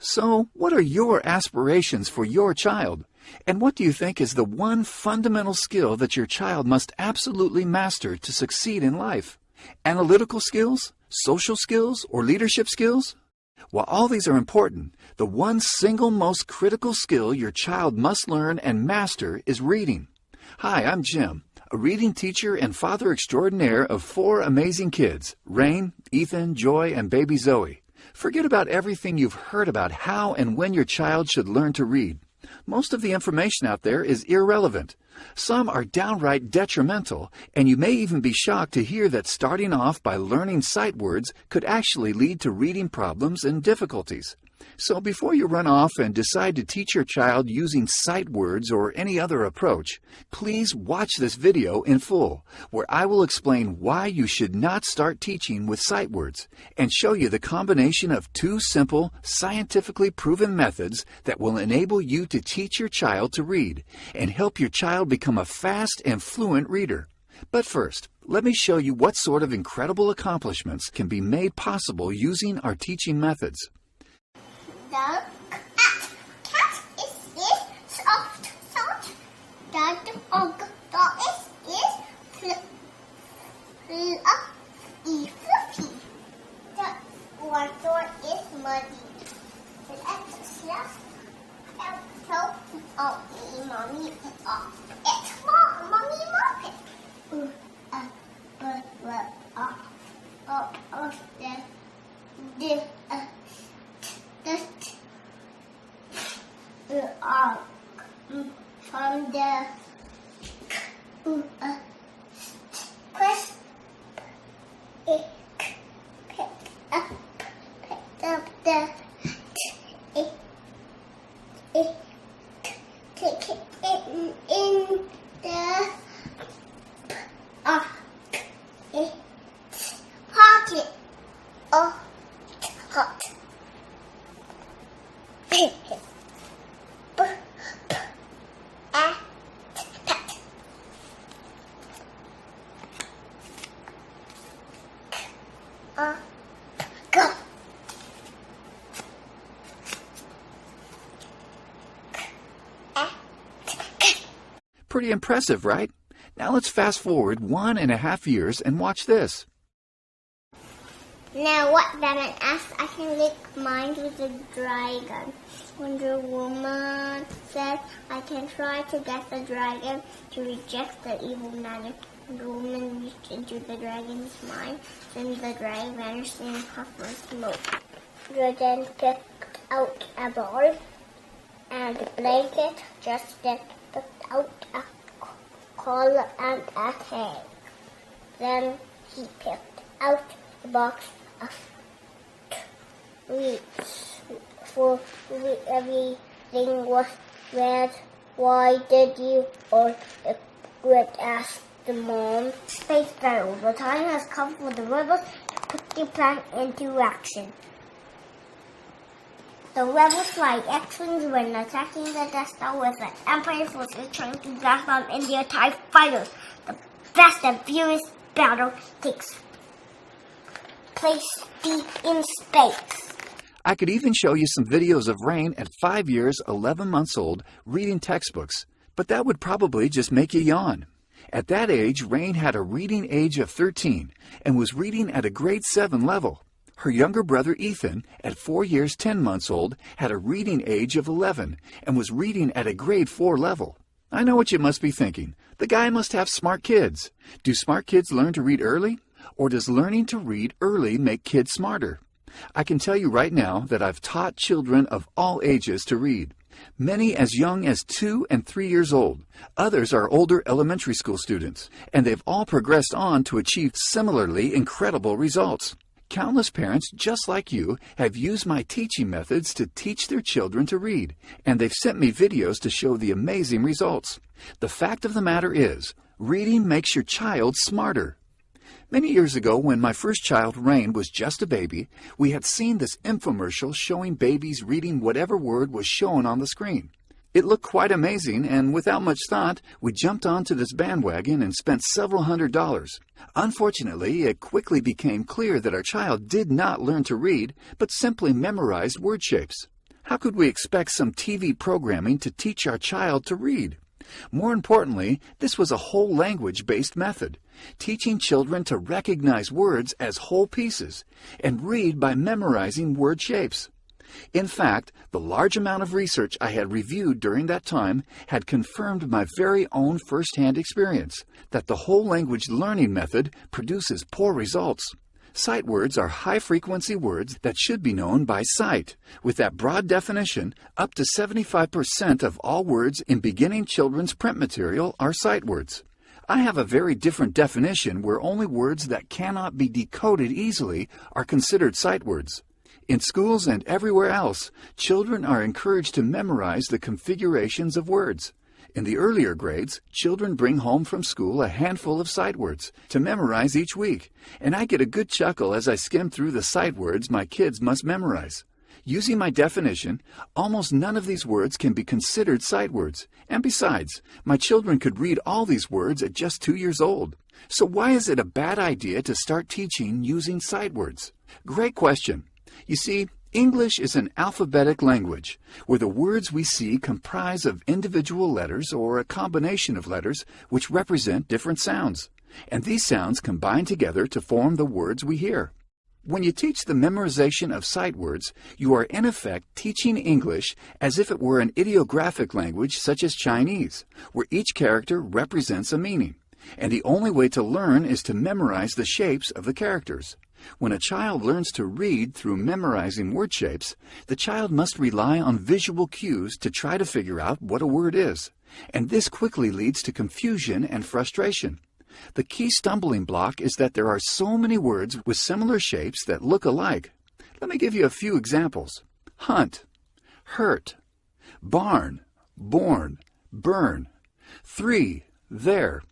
So, what are your aspirations for your child? And what do you think is the one fundamental skill that your child must absolutely master to succeed in life? Analytical skills, social skills, or leadership skills? While all these are important, the one single most critical skill your child must learn and master is reading. Hi, I'm Jim, a reading teacher and father extraordinaire of 4 amazing kids, Rain, Ethan, Joy, and baby Zoe. Forget about everything you've heard about how and when your child should learn to read. Most of the information out there is irrelevant. Some are downright detrimental, and you may even be shocked to hear that starting off by learning sight words could actually lead to reading problems and difficulties. So before you run off and decide to teach your child using sight words or any other approach, please watch this video in full, where I will explain why you should not start teaching with sight words and show you the combination of 2 simple, scientifically proven methods that will enable you to teach your child to read and help your child become a fast and fluent reader. But first, let me show you what sort of incredible accomplishments can be made possible using our teaching methods. The cat is soft. The dog is fluffy. The water is muddy. Let's just help mommy off. It's mommy muppet. From the quest, pick up the take it in the pocket. Oh, hot. Go. Pretty impressive, right? Now let's fast forward 1.5 years and watch this. Now what Batman asks, I can lick mine with a dragon. Wonder Woman says, I can try to get the dragon to reject the evil magic. Wonder Woman reached into the dragon's mind, then the dragon vanished in a puff of smoke. Dragon picked out a ball and a blanket, just then picked out a collar and a tag. Then he picked out a box of sweets, for everything was red. Why did you or regret? Asked the mom. Space Battle. The time has come for the rebels to put their plan into action. The rebels fly X-Wings when attacking the Death Star with the Empire forces trying to blast them in their TIE fighters. The fast and furious battle takes place deep in space. I could even show you some videos of Rain at 5 years, 11 months old, reading textbooks, but that would probably just make you yawn. At that age, Rain had a reading age of 13 and was reading at a grade 7 level. Her younger brother Ethan, at 4 years, 10 months old, had a reading age of 11 and was reading at a grade 4 level. I know what you must be thinking. The guy must have smart kids. Do smart kids learn to read early? Or does learning to read early make kids smarter? I can tell you right now that I've taught children of all ages to read. Many as young as 2 and 3 years old. Others are older elementary school students, and they've all progressed on to achieve similarly incredible results. Countless parents just like you have used my teaching methods to teach their children to read, and they've sent me videos to show the amazing results. The fact of the matter is, reading makes your child smarter. Many years ago, when my first child, Rain, was just a baby, we had seen this infomercial showing babies reading whatever word was shown on the screen. It looked quite amazing, and without much thought, we jumped onto this bandwagon and spent several $100s. Unfortunately, it quickly became clear that our child did not learn to read, but simply memorized word shapes. How could we expect some TV programming to teach our child to read? More importantly, this was a whole language-based method, teaching children to recognize words as whole pieces and read by memorizing word shapes. In fact, the large amount of research I had reviewed during that time had confirmed my very own first-hand experience that the whole language learning method produces poor results. Sight words are high-frequency words that should be known by sight. With that broad definition, up to 75% of all words in beginning children's print material are sight words. I have a very different definition where only words that cannot be decoded easily are considered sight words. In schools and everywhere else, children are encouraged to memorize the configurations of words. In the earlier grades, children bring home from school a handful of sight words to memorize each week, and I get a good chuckle as I skim through the sight words my kids must memorize. Using my definition, almost none of these words can be considered sight words, and besides, my children could read all these words at just 2 years old. So why is it a bad idea to start teaching using sight words? Great question. You see, English is an alphabetic language, where the words we see comprise of individual letters or a combination of letters which represent different sounds, and these sounds combine together to form the words we hear. When you teach the memorization of sight words, you are in effect teaching English as if it were an ideographic language such as Chinese, where each character represents a meaning, and the only way to learn is to memorize the shapes of the characters. When a child learns to read through memorizing word shapes, the child must rely on visual cues to try to figure out what a word is, and this quickly leads to confusion and frustration. The key stumbling block is that there are so many words with similar shapes that look alike. Let me give you a few examples. Hunt, hurt, barn, born, burn, 3, there.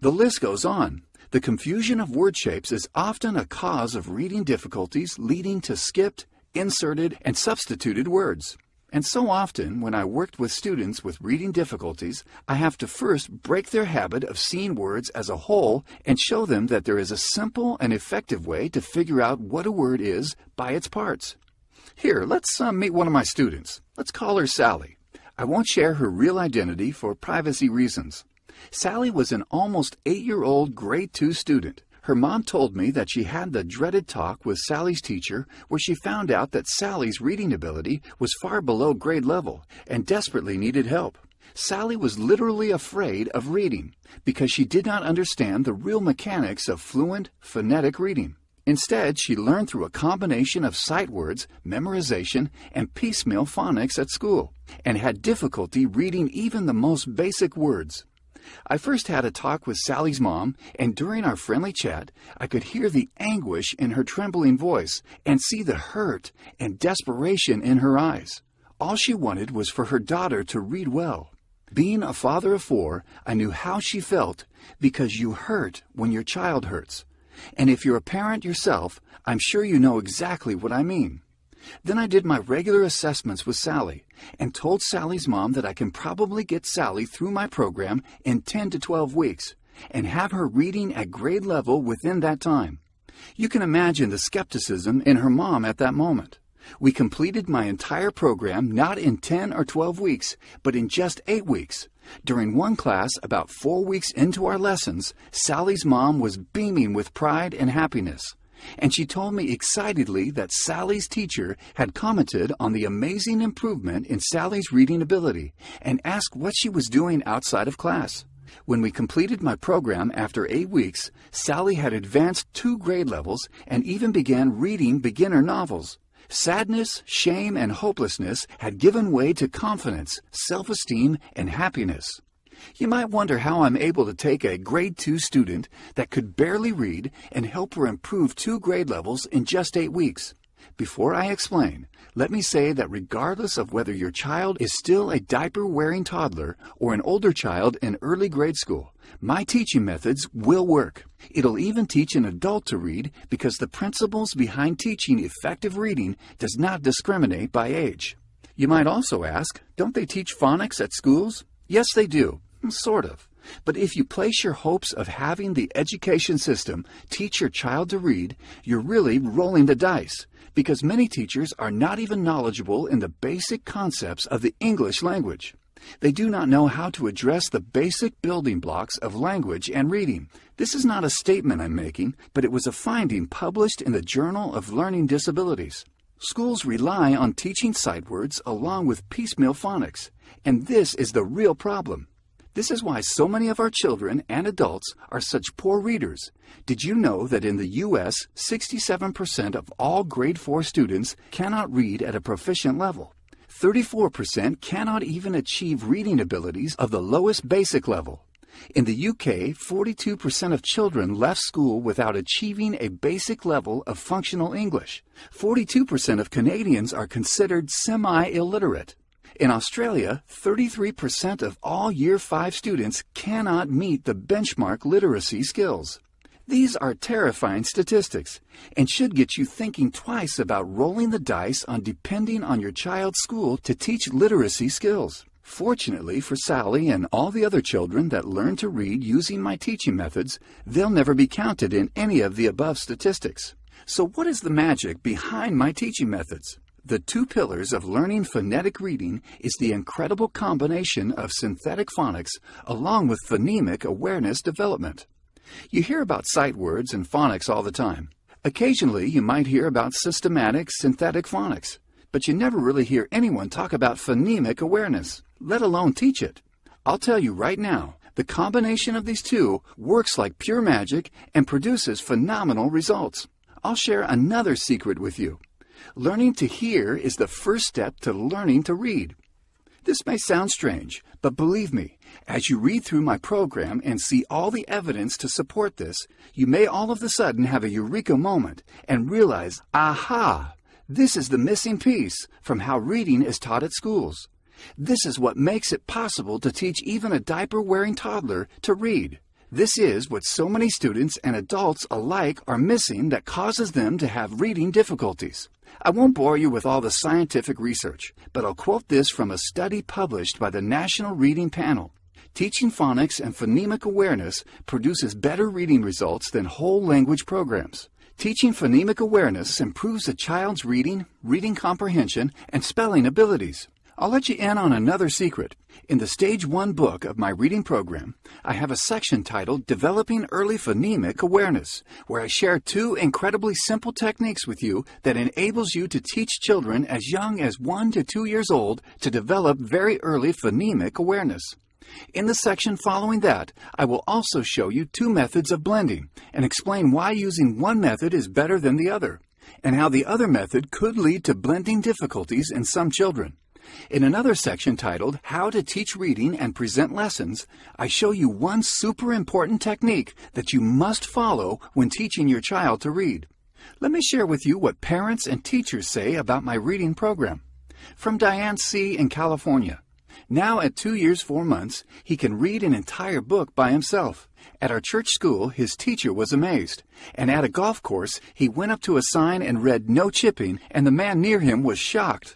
The list goes on. The confusion of word shapes is often a cause of reading difficulties leading to skipped, inserted, and substituted words. And so often, when I worked with students with reading difficulties, I have to first break their habit of seeing words as a whole and show them that there is a simple and effective way to figure out what a word is by its parts. Here, let's meet one of my students. Let's call her Sally. I won't share her real identity for privacy reasons. Sally was an almost 8-year-old grade 2 student. Her mom told me that she had the dreaded talk with Sally's teacher where she found out that Sally's reading ability was far below grade level and desperately needed help. Sally was literally afraid of reading because she did not understand the real mechanics of fluent, phonetic reading. Instead, she learned through a combination of sight words, memorization, and piecemeal phonics at school, and had difficulty reading even the most basic words. I first had a talk with Sally's mom, and during our friendly chat, I could hear the anguish in her trembling voice and see the hurt and desperation in her eyes. All she wanted was for her daughter to read well. Being a father of 4, I knew how she felt because you hurt when your child hurts. And if you're a parent yourself, I'm sure you know exactly what I mean. Then I did my regular assessments with Sally and told Sally's mom that I can probably get Sally through my program in 10 to 12 weeks and have her reading at grade level within that time. You can imagine the skepticism in her mom at that moment. We completed my entire program not in 10 or 12 weeks, but in just 8 weeks. During one class, about 4 weeks into our lessons, Sally's mom was beaming with pride and happiness. And she told me excitedly that Sally's teacher had commented on the amazing improvement in Sally's reading ability and asked what she was doing outside of class. When we completed my program after 8 weeks, Sally had advanced 2 grade levels and even began reading beginner novels. Sadness, shame, and hopelessness had given way to confidence, self-esteem, and happiness. You might wonder how I'm able to take a grade 2 student that could barely read and help her improve 2 grade levels in just 8 weeks. Before I explain, let me say that regardless of whether your child is still a diaper-wearing toddler or an older child in early grade school, my teaching methods will work. It'll even teach an adult to read because the principles behind teaching effective reading does not discriminate by age. You might also ask, don't they teach phonics at schools? Yes, they do. Sort of. But if you place your hopes of having the education system teach your child to read, you're really rolling the dice, because many teachers are not even knowledgeable in the basic concepts of the English language. They do not know how to address the basic building blocks of language and reading. This is not a statement I'm making, but it was a finding published in the Journal of Learning Disabilities. Schools rely on teaching sight words along with piecemeal phonics, and this is the real problem. This is why so many of our children and adults are such poor readers. Did you know that in the U.S., 67% of all grade 4 students cannot read at a proficient level? 34% cannot even achieve reading abilities of the lowest basic level. In the UK, 42% of children left school without achieving a basic level of functional English. 42% of Canadians are considered semi-illiterate. In Australia, 33% of all Year 5 students cannot meet the benchmark literacy skills. These are terrifying statistics and should get you thinking twice about rolling the dice on depending on your child's school to teach literacy skills. Fortunately for Sally and all the other children that learn to read using my teaching methods, they'll never be counted in any of the above statistics. So what is the magic behind my teaching methods? The two pillars of learning phonetic reading is the incredible combination of synthetic phonics along with phonemic awareness development. You hear about sight words and phonics all the time. Occasionally, you might hear about systematic synthetic phonics, but you never really hear anyone talk about phonemic awareness, let alone teach it. I'll tell you right now, the combination of these two works like pure magic and produces phenomenal results. I'll share another secret with you. Learning to hear is the first step to learning to read. This may sound strange, but believe me, as you read through my program and see all the evidence to support this, you may all of a sudden have a eureka moment and realize, aha, this is the missing piece from how reading is taught at schools. This is what makes it possible to teach even a diaper-wearing toddler to read. This is what so many students and adults alike are missing that causes them to have reading difficulties. I won't bore you with all the scientific research, but I'll quote this from a study published by the National Reading Panel. Teaching phonics and phonemic awareness produces better reading results than whole language programs. Teaching phonemic awareness improves a child's reading comprehension, and spelling abilities. I'll let you in on another secret. In the Stage 1 book of my reading program, I have a section titled Developing Early Phonemic Awareness, where I share two incredibly simple techniques with you that enables you to teach children as young as 1 to 2 years old to develop very early phonemic awareness. In the section following that, I will also show you two methods of blending and explain why using one method is better than the other, and how the other method could lead to blending difficulties in some children. In another section titled How to Teach Reading and Present Lessons, I show you one super important technique that you must follow when teaching your child to read. Let me share with you what parents and teachers say about my reading program. From Diane C. in California. Now at 2 years 4 months, he can read an entire book by himself. At our church school, his teacher was amazed. And at a golf course, he went up to a sign and read "No chipping," and the man near him was shocked.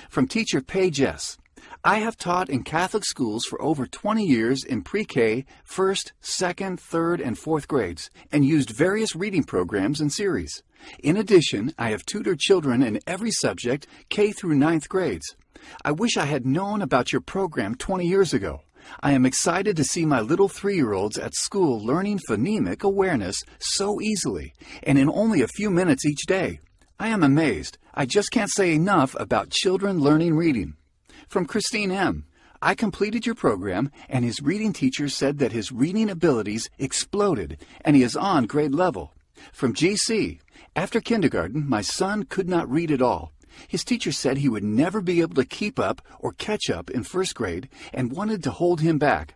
From teacher Paige S. I have taught in Catholic schools for over 20 years in pre-K, 1st, 2nd, 3rd, and 4th grades, and used various reading programs and series. In addition, I have tutored children in every subject, K through 9th grades. I wish I had known about your program 20 years ago. I am excited to see my little 3-year-olds at school learning phonemic awareness so easily, and in only a few minutes each day. I am amazed. I just can't say enough about children learning reading. From Christine M. I completed your program, and his reading teacher said that his reading abilities exploded, and he is on grade level. From GC. After kindergarten, my son could not read at all. His teacher said he would never be able to keep up or catch up in 1st grade and wanted to hold him back.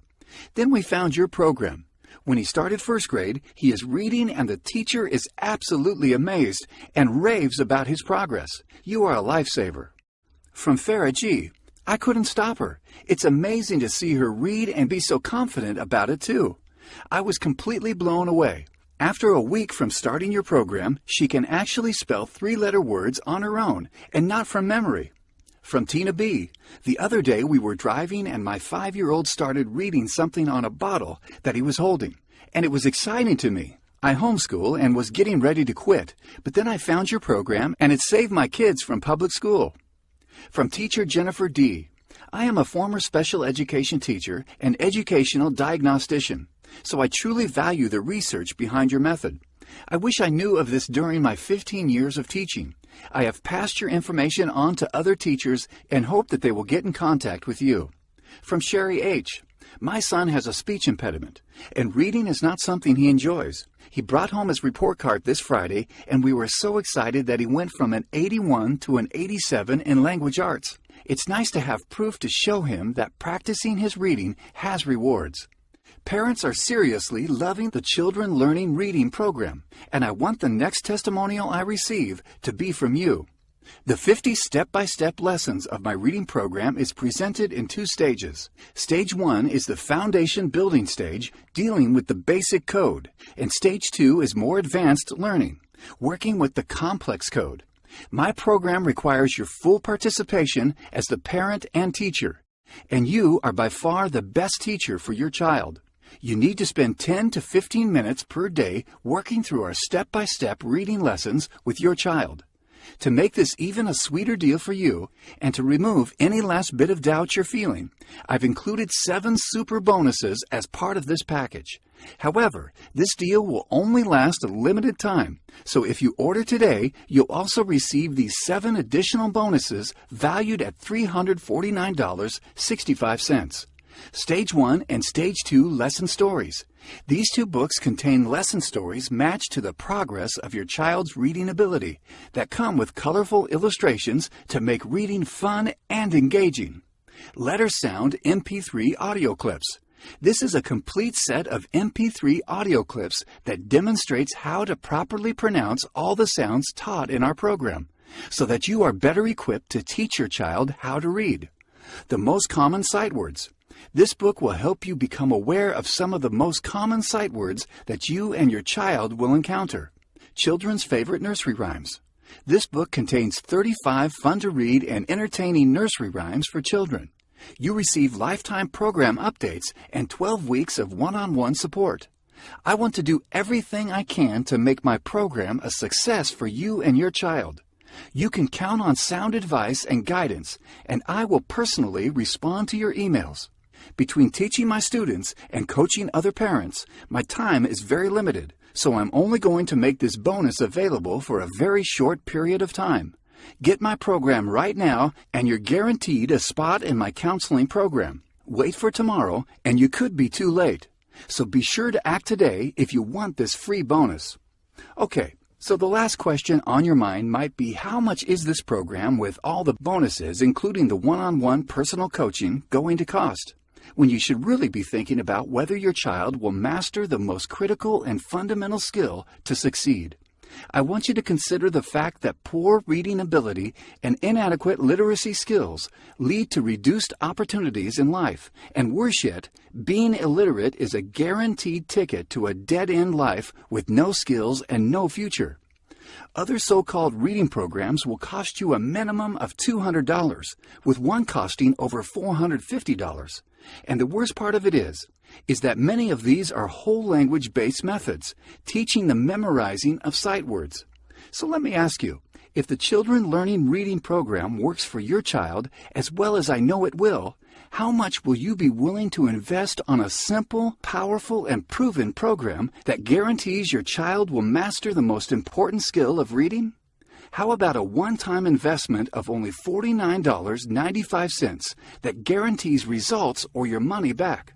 Then we found your program. When he started 1st grade, he is reading and the teacher is absolutely amazed and raves about his progress. You are a lifesaver. From Farah G. I couldn't stop her. It's amazing to see her read and be so confident about it too. I was completely blown away. After a week from starting your program, she can actually spell 3-letter words on her own and not from memory. From Tina B. The other day we were driving and my 5-year-old started reading something on a bottle that he was holding, and it was exciting to me. I homeschool and was getting ready to quit, but then I found your program and it saved my kids from public school. From teacher Jennifer D. I am a former special education teacher and educational diagnostician, so I truly value the research behind your method. I wish I knew of this during my 15 years of teaching. I have passed your information on to other teachers and hope that they will get in contact with you. From Sherry H. My son has a speech impediment, and reading is not something he enjoys. He brought home his report card this Friday, and we were so excited that he went from an 81 to an 87 in language arts. It's nice to have proof to show him that practicing his reading has rewards. Parents are seriously loving the Children Learning Reading program, and I want the next testimonial I receive to be from you. The 50 step-by-step lessons of my reading program is presented in 2 stages. Stage 1 is the foundation building stage, dealing with the basic code, and Stage 2 is more advanced learning, working with the complex code. My program requires your full participation as the parent and teacher, and you are by far the best teacher for your child. You need to spend 10 to 15 minutes per day working through our step-by-step reading lessons with your child. To make this even a sweeter deal for you, and to remove any last bit of doubt you're feeling, I've included 7 super bonuses as part of this package. However, this deal will only last a limited time, so if you order today, you'll also receive these 7 additional bonuses valued at $349.65. Stage 1 and Stage 2 lesson stories. These 2 books contain lesson stories matched to the progress of your child's reading ability that come with colorful illustrations to make reading fun and engaging. Letter Sound MP3 audio clips. This is a complete set of MP3 audio clips that demonstrates how to properly pronounce all the sounds taught in our program, so that you are better equipped to teach your child how to read. The most common sight words. This book will help you become aware of some of the most common sight words that you and your child will encounter. Children's favorite nursery rhymes. This book contains 35 fun-to-read and entertaining nursery rhymes for children. You receive lifetime program updates and 12 weeks of one-on-one support. I want to do everything I can to make my program a success for you and your child. You can count on sound advice and guidance, and I will personally respond to your emails. Between teaching my students and coaching other parents, my time is very limited, so I'm only going to make this bonus available for a very short period of time. Get my program right now, and you're guaranteed a spot in my counseling program. Wait for tomorrow, and you could be too late. So be sure to act today if you want this free bonus. Okay, so the last question on your mind might be, how much is this program with all the bonuses, including the one-on-one personal coaching, going to cost? When you should really be thinking about whether your child will master the most critical and fundamental skill to succeed. I want you to consider the fact that poor reading ability and inadequate literacy skills lead to reduced opportunities in life, and worse yet, being illiterate is a guaranteed ticket to a dead-end life with no skills and no future. Other so-called reading programs will cost you a minimum of $200, with one costing over $450. And the worst part of it is that many of these are whole language-based methods, teaching the memorizing of sight words. So let me ask you, if the Children Learning Reading program works for your child as well as I know it will, how much will you be willing to invest on a simple, powerful, and proven program that guarantees your child will master the most important skill of reading? How about a one-time investment of only $49.95 that guarantees results or your money back?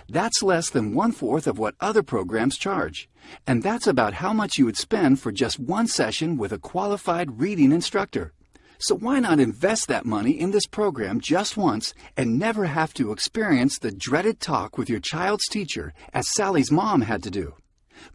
That's less than 1/4 of what other programs charge. And that's about how much you would spend for just one session with a qualified reading instructor. So why not invest that money in this program just once and never have to experience the dreaded talk with your child's teacher as Sally's mom had to do?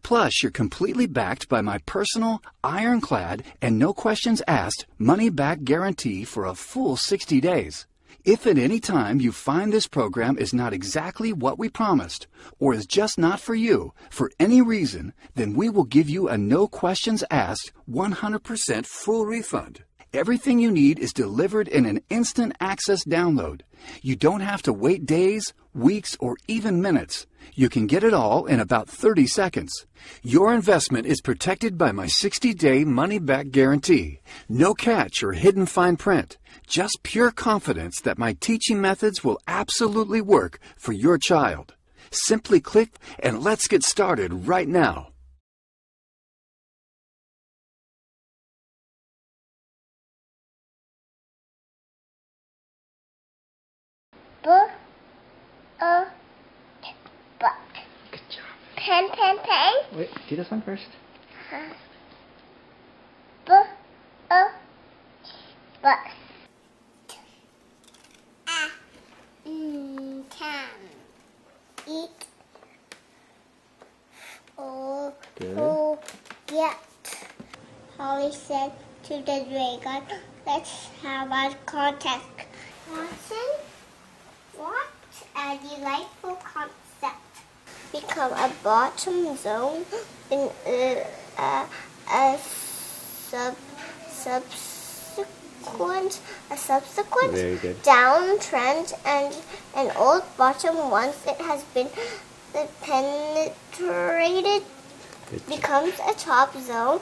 Plus, you're completely backed by my personal, ironclad, and no questions asked money-back guarantee for a full 60 days. If at any time you find this program is not exactly what we promised, or is just not for you, for any reason, then we will give you a no questions asked 100% full refund. Everything you need is delivered in an instant access download. You don't have to wait days, weeks, or even minutes. You can get it all in about 30 seconds. Your investment is protected by my 60-day money-back guarantee. No catch or hidden fine print. Just pure confidence that my teaching methods will absolutely work for your child. Simply click and let's get started right now. Butt. Good job. Pen. Wait, do this one first. Butt. Can eat. Good. Yet. Holly said to the dragon, let's have a contest. Watson, what a delightful concept. Become a bottom zone in a subsequent Very good. downtrend, and an old bottom, once it has been penetrated, becomes a top zone.